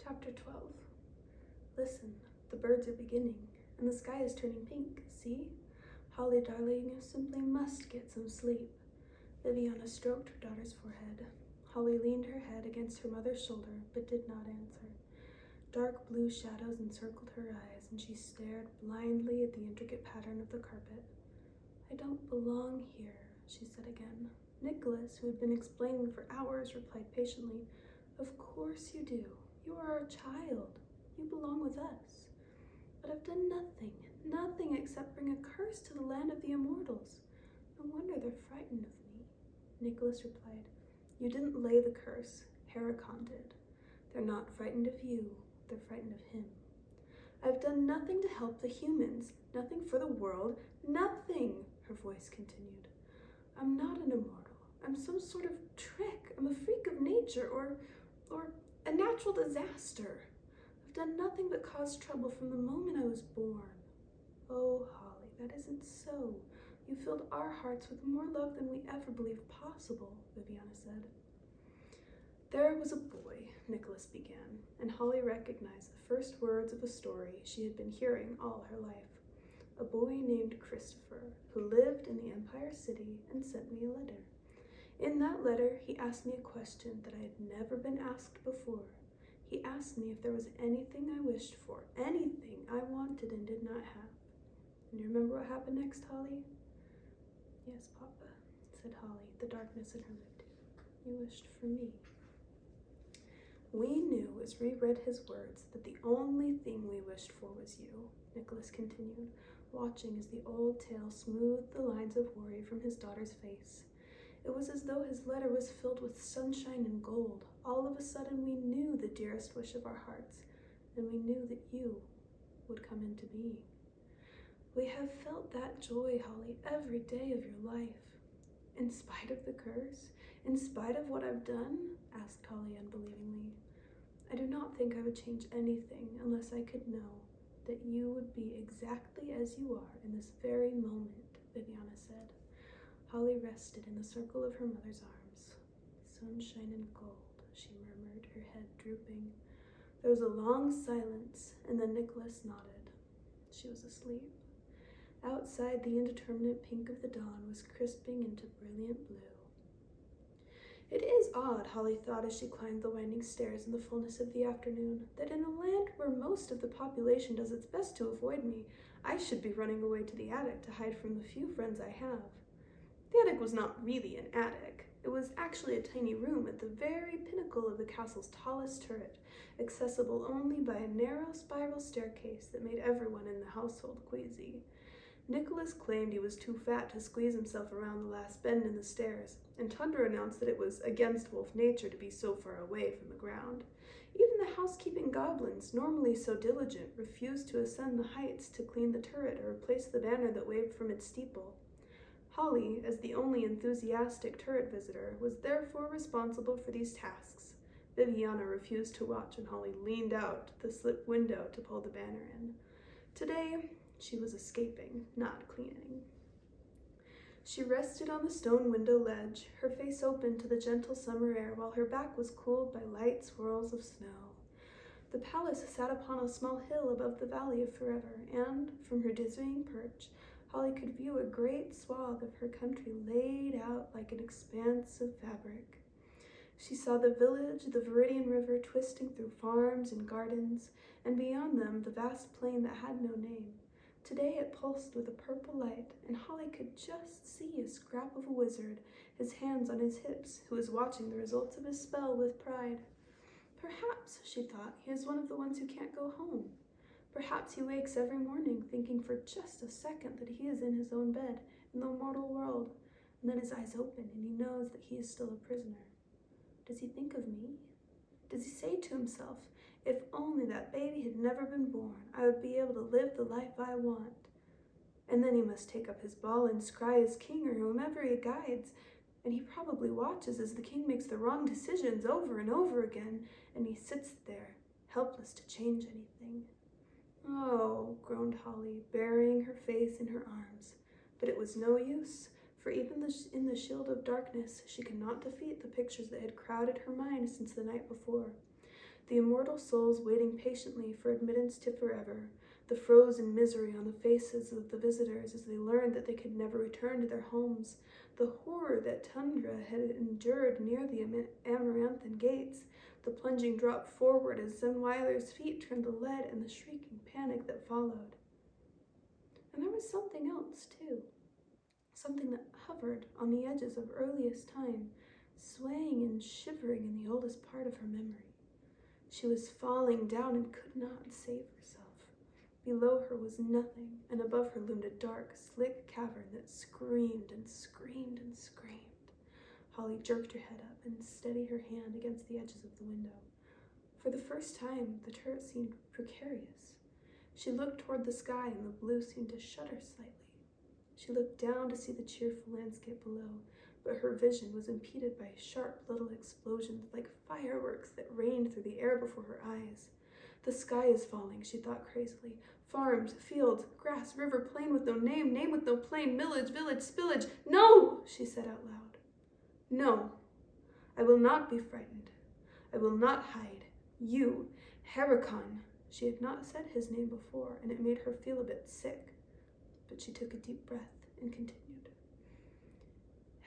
Chapter 12. Listen, the birds are beginning, and the sky is turning pink, see? Holly, darling, you simply must get some sleep. Viviana stroked her daughter's forehead. Holly leaned her head against her mother's shoulder, but did not answer. Dark blue shadows encircled her eyes, and she stared blindly at the intricate pattern of the carpet. I don't belong here, she said again. Nicholas, who had been explaining for hours, replied patiently, Of course you do. You are our child. You belong with us. But I've done nothing except bring a curse to the land of the immortals. No wonder they're frightened of me. Nicholas replied, You didn't lay the curse. Heracon did. They're not frightened of you. They're frightened of him. I've done nothing to help the humans. Nothing for the world. Nothing, her voice continued. I'm not an immortal. I'm some sort of trick. I'm a freak of nature or a natural disaster. I've done nothing but cause trouble from the moment I was born. Oh, Holly, that isn't so. You filled our hearts with more love than we ever believed possible, Viviana said. There was a boy, Nicholas began, and Holly recognized the first words of a story she had been hearing all her life. A boy named Christopher, who lived in the Empire City and sent me a letter. In that letter, he asked me a question that I had never been asked before. He asked me if there was anything I wished for, anything I wanted and did not have. And you remember what happened next, Holly? Yes, Papa, said Holly, the darkness in her lip. You wished for me. We knew as we read his words that the only thing we wished for was you, Nicholas continued, watching as the old tale smoothed the lines of worry from his daughter's face. It was as though his letter was filled with sunshine and gold. All of a sudden we knew the dearest wish of our hearts, and we knew that you would come into being. We have felt that joy, Holly, every day of your life. In spite of the curse? In spite of what I've done? Asked Holly unbelievingly. I do not think I would change anything unless I could know that you would be exactly as you are in this very moment, Viviana said. Holly rested in the circle of her mother's arms. Sunshine and gold, she murmured, her head drooping. There was a long silence, and then Nicholas nodded. She was asleep. Outside, the indeterminate pink of the dawn was crisping into brilliant blue. It is odd, Holly thought as she climbed the winding stairs in the fullness of the afternoon, that in a land where most of the population does its best to avoid me, I should be running away to the attic to hide from the few friends I have. The attic was not really an attic. It was actually a tiny room at the very pinnacle of the castle's tallest turret, accessible only by a narrow spiral staircase that made everyone in the household queasy. Nicholas claimed he was too fat to squeeze himself around the last bend in the stairs, and Tundra announced that it was against wolf nature to be so far away from the ground. Even the housekeeping goblins, normally so diligent, refused to ascend the heights to clean the turret or replace the banner that waved from its steeple. Holly, as the only enthusiastic turret visitor, was therefore responsible for these tasks. Viviana refused to watch, and Holly leaned out the slip window to pull the banner in. Today, she was escaping, not cleaning. She rested on the stone window ledge, her face open to the gentle summer air, while her back was cooled by light swirls of snow. The palace sat upon a small hill above the Valley of Forever, and, from her dizzying perch, Holly could view a great swath of her country laid out like an expanse of fabric. She saw the village, the Viridian River twisting through farms and gardens, and beyond them the vast plain that had no name. Today it pulsed with a purple light, and Holly could just see a scrap of a wizard, his hands on his hips, who was watching the results of his spell with pride. Perhaps, she thought, he is one of the ones who can't go home. Perhaps he wakes every morning thinking for just a second that he is in his own bed, in the mortal world, and then his eyes open and he knows that he is still a prisoner. Does he think of me? Does he say to himself, if only that baby had never been born, I would be able to live the life I want? And then he must take up his ball and scry his king or whomever he guides, and he probably watches as the king makes the wrong decisions over and over again, and he sits there, helpless to change anything. Oh, groaned Holly, burying her face in her arms. But it was no use, for even in the shield of darkness, she could not defeat the pictures that had crowded her mind since the night before. the immortal souls waiting patiently for admittance to forever, the frozen misery on the faces of the visitors as they learned that they could never return to their homes, the horror that Tundra had endured near the Amaranthan gates, the plunging drop forward as Zenweiler's feet turned the lead, and the shrieking panic that followed. And there was something else, too. Something that hovered on the edges of earliest time, swaying and shivering in the oldest part of her memory. She was falling down and could not save herself. Below her was nothing, and above her loomed a dark, slick cavern that screamed and screamed and screamed. Holly jerked her head up and steadied her hand against the edges of the window. For the first time, the turret seemed precarious. She looked toward the sky, and the blue seemed to shudder slightly. She looked down to see the cheerful landscape below, but her vision was impeded by sharp little explosions like fireworks that rained through the air before her eyes. The sky is falling, she thought crazily. Farms, fields, grass, river, plain with no name, name with no plain, village, spillage. No, she said out loud. No, I will not be frightened. I will not hide. You, Herakan. She had not said his name before, and it made her feel a bit sick. But she took a deep breath and continued.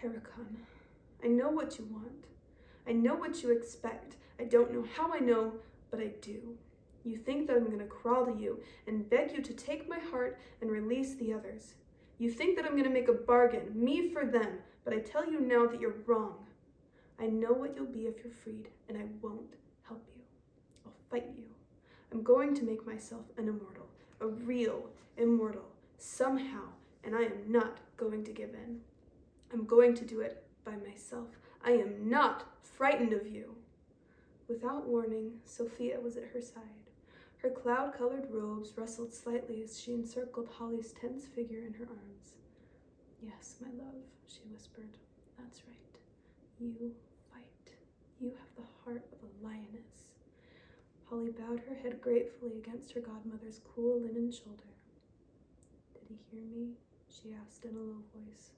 Herakan, I know what you want. I know what you expect. I don't know how I know, but I do. You think that I'm going to crawl to you and beg you to take my heart and release the others. You think that I'm going to make a bargain, me for them, but I tell you now that you're wrong. I know what you'll be if you're freed, and I won't help you. I'll fight you. I'm going to make myself an immortal, a real immortal, somehow, and I am not going to give in. I'm going to do it by myself. I am not frightened of you. Without warning, Sophia was at her side. Her cloud-colored robes rustled slightly as she encircled Holly's tense figure in her arms. Yes, my love, she whispered. That's right. You fight. You have the heart of a lioness. Holly bowed her head gratefully against her godmother's cool linen shoulder. Did he hear me? She asked in a low voice.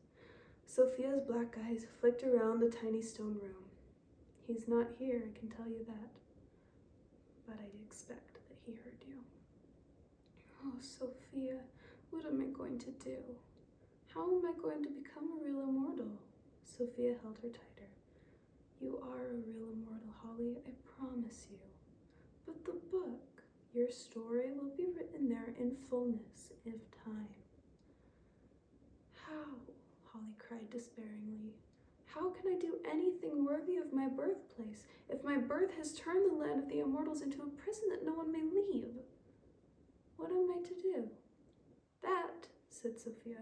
Sophia's black eyes flicked around the tiny stone room. He's not here, I can tell you that. But I'd expect that he heard you. Oh, Sophia, what am I going to do? How am I going to become a real immortal? Sophia held her tighter. You are a real immortal, Holly, I promise you. But the book, your story will be written there in fullness of time. How? Holly cried despairingly. How can I do anything worthy of my birthplace if my birth has turned the land of the immortals into a prison that no one may leave? What am I to do? That, said Sophia,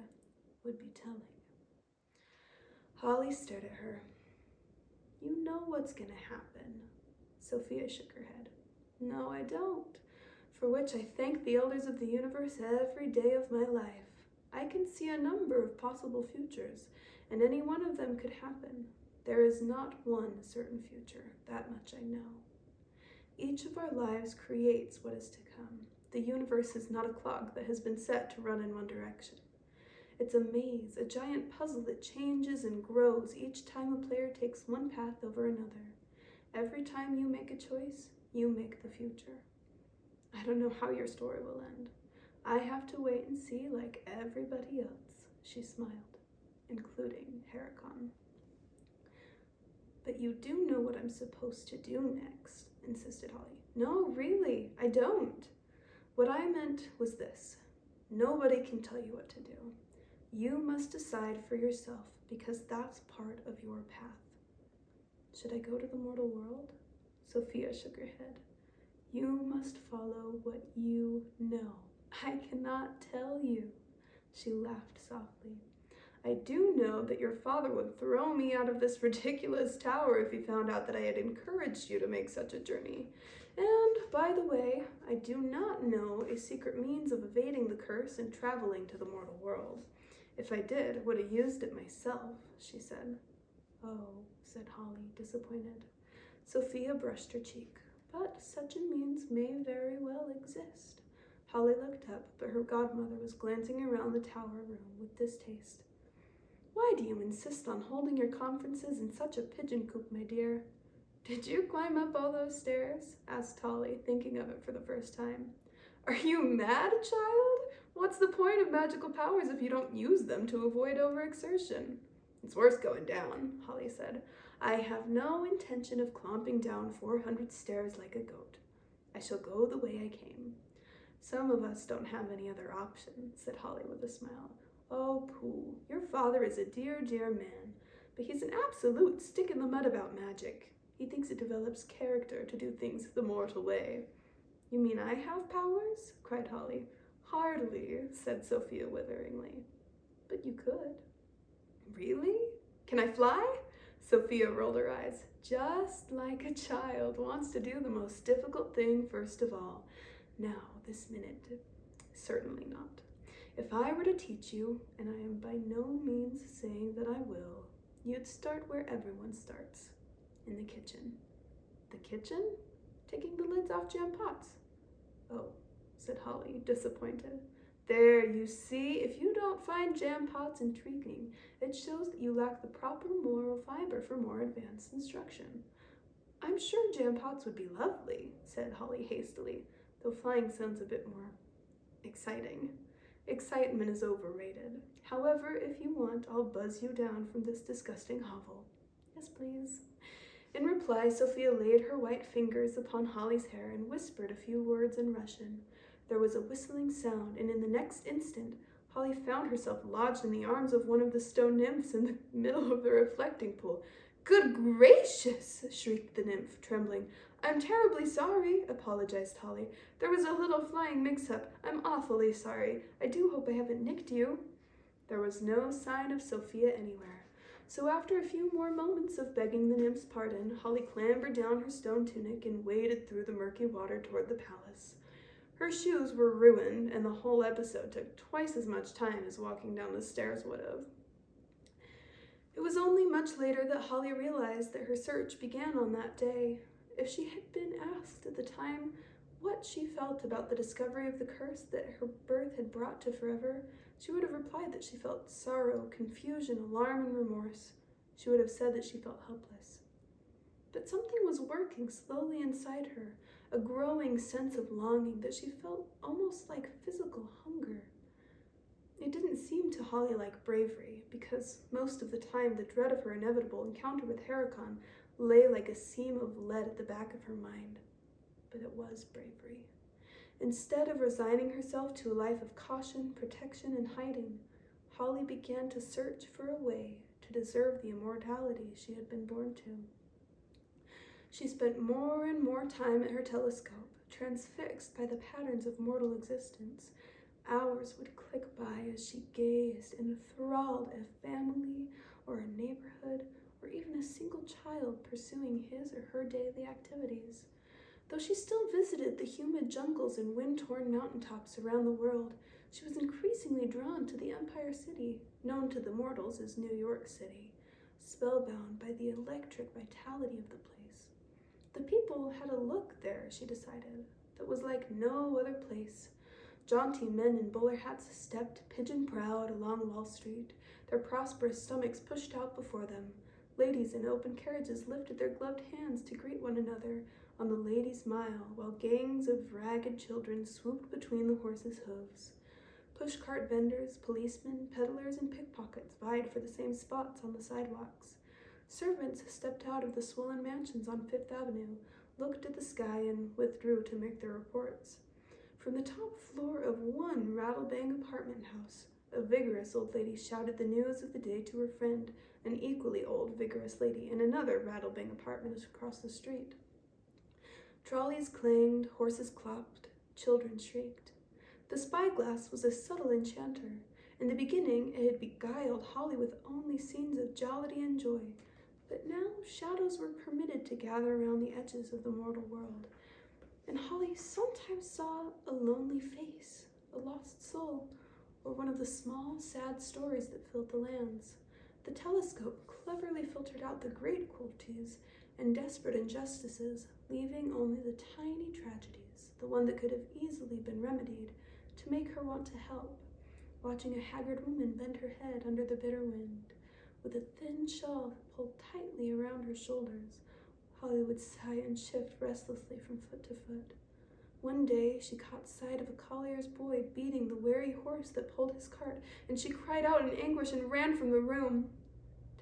would be telling. Holly stared at her. You know what's going to happen. Sophia shook her head. No, I don't, for which I thank the elders of the universe every day of my life. I can see a number of possible futures, and any one of them could happen. There is not one certain future, that much I know. Each of our lives creates what is to come. The universe is not a clock that has been set to run in one direction. It's a maze, a giant puzzle that changes and grows each time a player takes one path over another. Every time you make a choice, you make the future. I don't know how your story will end. I have to wait and see like everybody else, she smiled, including Herakan. But you do know what I'm supposed to do next, insisted Holly. No, really, I don't. What I meant was this. Nobody can tell you what to do. You must decide for yourself because that's part of your path. Should I go to the mortal world? Sophia shook her head. You must follow what you know. I cannot tell you. She laughed softly. I do know that your father would throw me out of this ridiculous tower if he found out that I had encouraged you to make such a journey. And, by the way, I do not know a secret means of evading the curse and traveling to the mortal world. If I did, I would have used it myself, she said. Oh, said Holly, disappointed. Sophia brushed her cheek. But such a means may very well exist. Holly looked up, but her godmother was glancing around the tower room with distaste. Why do you insist on holding your conferences in such a pigeon coop, my dear? Did you climb up all those stairs? Asked Holly, thinking of it for the first time. Are you mad, child? What's the point of magical powers if you don't use them to avoid overexertion? It's worse going down, Holly said. I have no intention of clomping down 400 stairs like a goat. I shall go the way I came. Some of us don't have any other option, said Holly with a smile. Oh, pooh, your father is a dear, dear man, but he's an absolute stick in the mud about magic. He thinks it develops character to do things the mortal way. You mean I have powers? Cried Holly. Hardly, said Sophia witheringly. But you could. Really? Can I fly? Sophia rolled her eyes. Just like a child wants to do the most difficult thing first of all. Now, this minute, certainly not. If I were to teach you, and I am by no means saying that I will, you'd start where everyone starts, in the kitchen. The kitchen? Taking the lids off jam pots. Oh, said Holly, disappointed. There, you see, if you don't find jam pots intriguing, it shows that you lack the proper moral fiber for more advanced instruction. I'm sure jam pots would be lovely, said Holly hastily, though flying sounds a bit more exciting. Excitement is overrated. However, if you want, I'll buzz you down from this disgusting hovel. Yes, please. In reply, Sophia laid her white fingers upon Holly's hair and whispered a few words in Russian. There was a whistling sound, and in the next instant, Holly found herself lodged in the arms of one of the stone nymphs in the middle of the reflecting pool. Good gracious, shrieked the nymph, trembling. I'm terribly sorry, apologized Holly. There was a little flying mix-up. I'm awfully sorry. I do hope I haven't nicked you. There was no sign of Sophia anywhere. So after a few more moments of begging the nymph's pardon, Holly clambered down her stone tunic and waded through the murky water toward the palace. Her shoes were ruined, and the whole episode took twice as much time as walking down the stairs would have. It was only much later that Holly realized that her search began on that day. If she had been asked at the time what she felt about the discovery of the curse that her birth had brought to forever, she would have replied that she felt sorrow, confusion, alarm, and remorse. She would have said that she felt helpless. But something was working slowly inside her, a growing sense of longing that she felt almost like physical hunger. It didn't seem to Holly like bravery, because most of the time the dread of her inevitable encounter with Heracon lay like a seam of lead at the back of her mind. But it was bravery. Instead of resigning herself to a life of caution, protection, and hiding, Holly began to search for a way to deserve the immortality she had been born to. She spent more and more time at her telescope, transfixed by the patterns of mortal existence. Hours would click by as she gazed, enthralled at a family or a neighborhood or even a single child pursuing his or her daily activities. Though she still visited the humid jungles and wind-torn mountaintops around the world, she was increasingly drawn to the Empire City, known to the mortals as New York City, spellbound by the electric vitality of the place. The people had a look there, she decided, that was like no other place. Jaunty men in bowler hats stepped pigeon-browed along Wall Street, their prosperous stomachs pushed out before them. Ladies in open carriages lifted their gloved hands to greet one another on the Ladies' Mile, while gangs of ragged children swooped between the horses' hooves. Pushcart vendors, policemen, peddlers, and pickpockets vied for the same spots on the sidewalks. Servants stepped out of the swollen mansions on Fifth Avenue, looked at the sky, and withdrew to make their reports. From the top floor of one rattle-bang apartment house, a vigorous old lady shouted the news of the day to her friend, an equally old, vigorous lady in another rattle-bang apartment across the street. Trolleys clanged, horses clopped, children shrieked. The spyglass was a subtle enchanter. In the beginning, it had beguiled Holly with only scenes of jollity and joy, but now shadows were permitted to gather around the edges of the mortal world, and Holly sometimes saw a lonely face, a lost soul, or one of the small, sad stories that filled the lands. The telescope cleverly filtered out the great cruelties and desperate injustices, leaving only the tiny tragedies, the one that could have easily been remedied, to make her want to help. Watching a haggard woman bend her head under the bitter wind, with a thin shawl pulled tightly around her shoulders, Holly would sigh and shift restlessly from foot to foot. One day she caught sight of a collier's boy beating the wary horse that pulled his cart, and she cried out in anguish and ran from the room.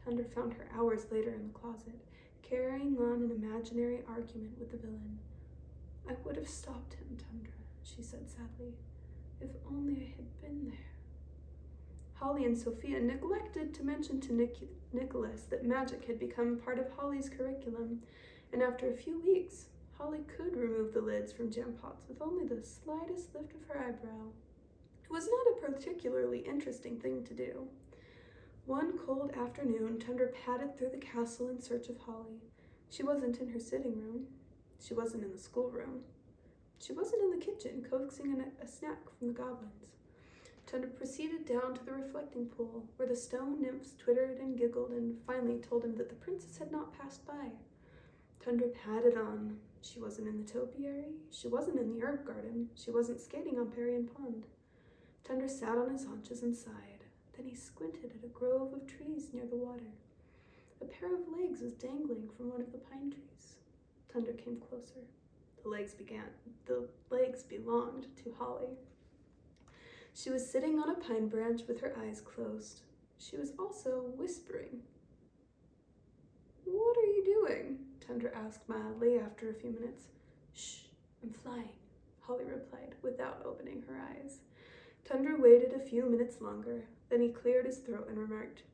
Tundra found her hours later in the closet, carrying on an imaginary argument with the villain. "I would have stopped him, Tundra," she said sadly. "If only I had been there." Holly and Sophia neglected to mention to Nicholas that magic had become part of Holly's curriculum, and after a few weeks, Holly could remove the lids from jam pots with only the slightest lift of her eyebrow. It was not a particularly interesting thing to do. One cold afternoon, Tundra padded through the castle in search of Holly. She wasn't in her sitting room. She wasn't in the schoolroom. She wasn't in the kitchen, coaxing a snack from the goblins. Tundra proceeded down to the reflecting pool, where the stone nymphs twittered and giggled and finally told him that the princess had not passed by. Tundra padded on. She wasn't in the topiary. She wasn't in the herb garden. She wasn't skating on Parian Pond. Tundra sat on his haunches and sighed. Then he squinted at a grove of trees near the water. A pair of legs was dangling from one of the pine trees. Tundra came closer. The legs belonged to Holly. She was sitting on a pine branch with her eyes closed. She was also whispering. "What are you doing?" Tundra asked mildly after a few minutes. "Shh, I'm flying," Holly replied without opening her eyes. Tundra waited a few minutes longer. Then he cleared his throat and remarked,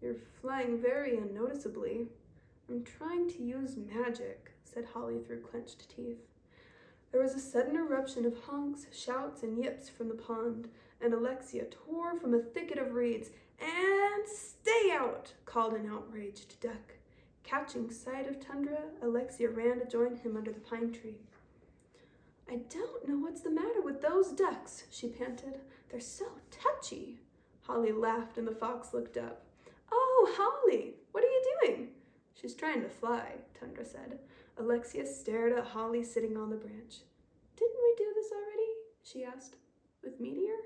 "You're flying very unnoticeably." "I'm trying to use magic," said Holly through clenched teeth. There was a sudden eruption of honks, shouts, and yips from the pond, and Alexia tore from a thicket of reeds. "And stay out!" called an outraged duck. Catching sight of Tundra, Alexia ran to join him under the pine tree. "I don't know what's the matter with those ducks," she panted. "They're so touchy." Holly laughed and the fox looked up. "Oh, Holly, what are you doing?" "She's trying to fly," Tundra said. Alexia stared at Holly sitting on the branch. "Didn't we do this already?" she asked. "With Meteor?"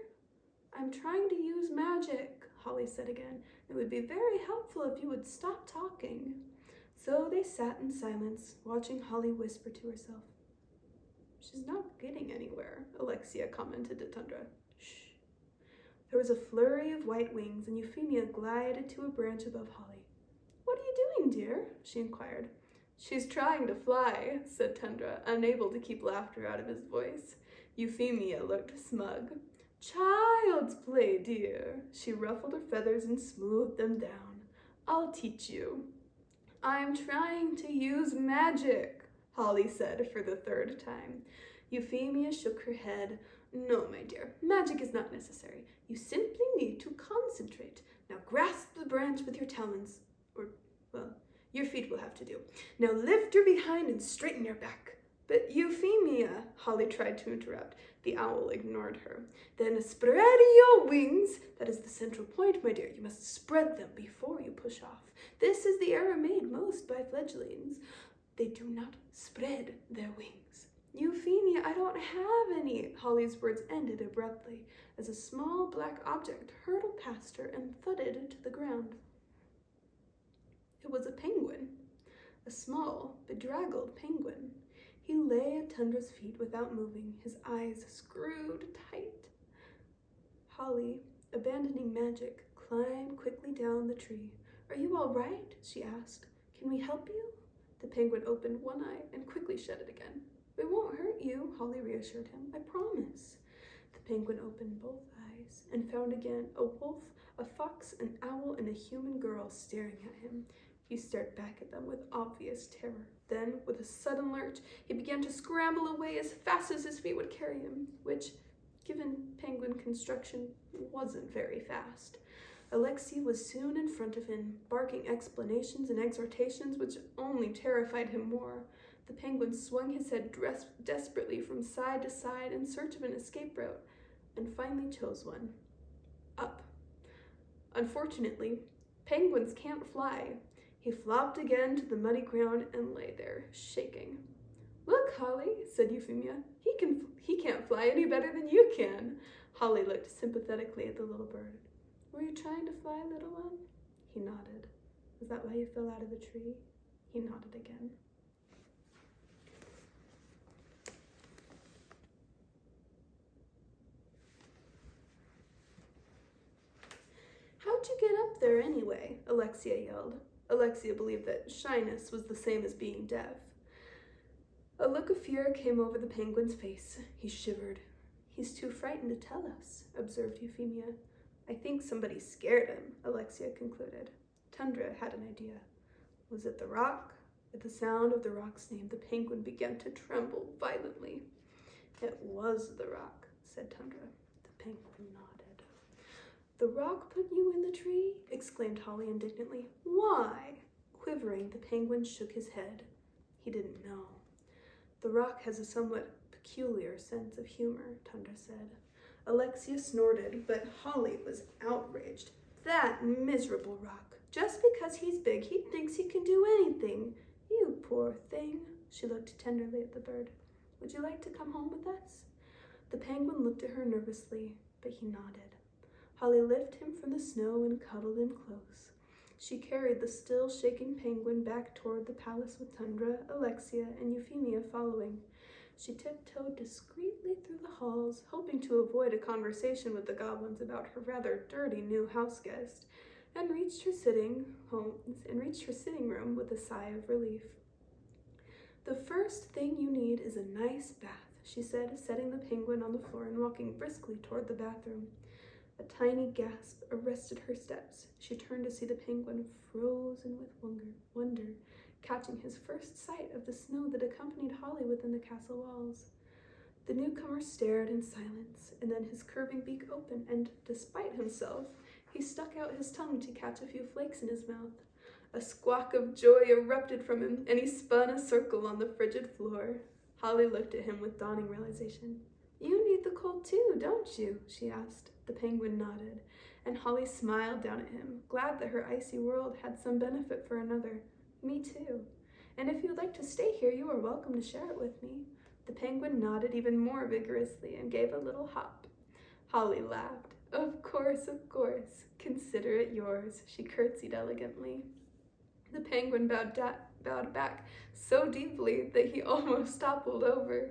"I'm trying to use magic," Holly said again. "It would be very helpful if you would stop talking." So they sat in silence, watching Holly whisper to herself. "She's not getting anywhere," Alexia commented to Tundra. "Shh." There was a flurry of white wings, and Euphemia glided to a branch above Holly. "What are you doing, dear?" she inquired. "She's trying to fly," said Tundra, unable to keep laughter out of his voice. Euphemia looked smug. "Child's play, dear." She ruffled her feathers and smoothed them down. "I'll teach you." "I'm trying to use magic," Holly said for the third time. Euphemia shook her head. "No, my dear, magic is not necessary. You simply need to concentrate. Now grasp the branch with your talons, your feet will have to do. Now lift your behind and straighten your back." "But Euphemia," Holly tried to interrupt. The owl ignored her. "Then spread your wings." "That is the central point, my dear. You must spread them before you push off. This is the error made most by fledglings. They do not spread their wings." "Euphemia, I don't have any." Holly's words ended abruptly as a small black object hurtled past her and thudded to the ground. It was a penguin, a small, bedraggled penguin. He lay at Tundra's feet without moving, his eyes screwed tight. Holly, abandoning magic, climbed quickly down the tree. "Are you all right?" she asked. "Can we help you?" The penguin opened one eye and quickly shut it again. "We won't hurt you," Holly reassured him. "I promise." The penguin opened both eyes and found again a wolf, a fox, an owl, and a human girl staring at him. He stared back at them with obvious terror. Then, with a sudden lurch, he began to scramble away as fast as his feet would carry him, which, given penguin construction, wasn't very fast. Alexei was soon in front of him, barking explanations and exhortations which only terrified him more. The penguin swung his head desperately from side to side in search of an escape route, and finally chose one. Up. Unfortunately, penguins can't fly. He flopped again to the muddy ground and lay there, shaking. "Look, Holly," said Euphemia. He can't fly any better than you can." Holly looked sympathetically at the little bird. "Were you trying to fly, little one?" He nodded. "Was that why you fell out of the tree?" He nodded again. get up there anyway? Alexia yelled. Alexia believed that shyness was the same as being deaf. A look of fear came over the penguin's face. He shivered. He's too frightened to tell us, observed Euphemia. I think somebody scared him, Alexia concluded. Tundra had an idea. Was it the rock? At the sound of the rock's name, the penguin began to tremble violently. It was the rock, said Tundra. The penguin nodded. The rock put you in the tree? Exclaimed Holly indignantly. Why? Quivering, the penguin shook his head. He didn't know. The rock has a somewhat peculiar sense of humor, Tundra said. Alexia snorted, but Holly was outraged. That miserable rock. Just because he's big, he thinks he can do anything. You poor thing. She looked tenderly at the bird. Would you like to come home with us? The penguin looked at her nervously, but he nodded. Holly lifted him from the snow and cuddled him close. She carried the still shaking penguin back toward the palace with Tundra, Alexia, and Euphemia following. She tiptoed discreetly through the halls, hoping to avoid a conversation with the goblins about her rather dirty new houseguest, and reached her sitting room with a sigh of relief. The first thing you need is a nice bath, she said, setting the penguin on the floor and walking briskly toward the bathroom. A tiny gasp arrested her steps. She turned to see the penguin frozen with wonder, catching his first sight of the snow that accompanied Holly within the castle walls. The newcomer stared in silence, and then his curving beak opened, and, despite himself, he stuck out his tongue to catch a few flakes in his mouth. A squawk of joy erupted from him, and he spun a circle on the frigid floor. Holly looked at him with dawning realization. You need the cold too, don't you? She asked. The penguin nodded, and Holly smiled down at him, glad that her icy world had some benefit for another. Me too. And if you'd like to stay here, you are welcome to share it with me. The penguin nodded even more vigorously and gave a little hop. Holly laughed. Of course. Consider it yours, she curtsied elegantly. The penguin bowed back so deeply that he almost toppled over.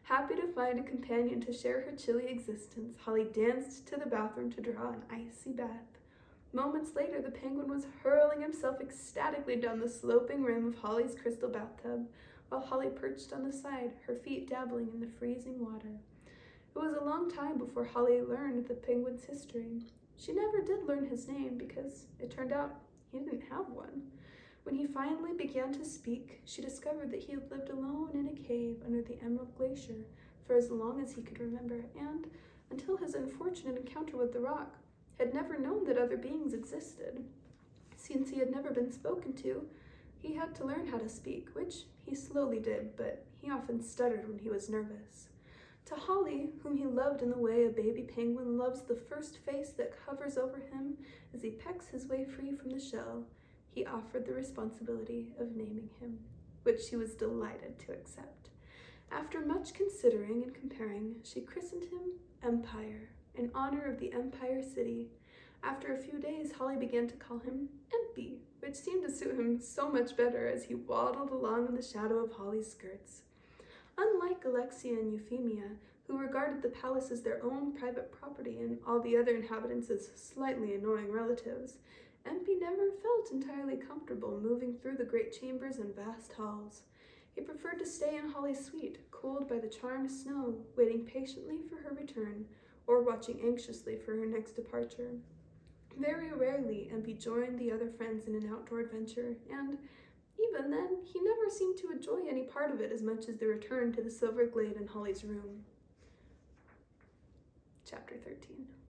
Happy to find a companion to share her chilly existence, Holly danced to the bathroom to draw an icy bath. Moments later, the penguin was hurling himself ecstatically down the sloping rim of Holly's crystal bathtub, while Holly perched on the side, her feet dabbling in the freezing water. It was a long time before Holly learned the penguin's history. She never did learn his name because it turned out he didn't have one. When he finally began to speak, she discovered that he had lived alone in a cave under the Emerald Glacier for as long as he could remember, and, until his unfortunate encounter with the rock, had never known that other beings existed. Since he had never been spoken to, he had to learn how to speak, which he slowly did, but he often stuttered when he was nervous. To Holly, whom he loved in the way a baby penguin loves the first face that hovers over him as he pecks his way free from the shell, he offered the responsibility of naming him, which she was delighted to accept. After much considering and comparing, she christened him Empire, in honor of the Empire City. After a few days, Holly began to call him Empy, which seemed to suit him so much better as he waddled along in the shadow of Holly's skirts. Unlike Alexia and Euphemia, who regarded the palace as their own private property and all the other inhabitants as slightly annoying relatives, Empy never felt entirely comfortable moving through the great chambers and vast halls. He preferred to stay in Holly's suite, cooled by the charmed snow, waiting patiently for her return, or watching anxiously for her next departure. Very rarely, Empy joined the other friends in an outdoor adventure, and even then, he never seemed to enjoy any part of it as much as the return to the silver glade in Holly's room. Chapter 13.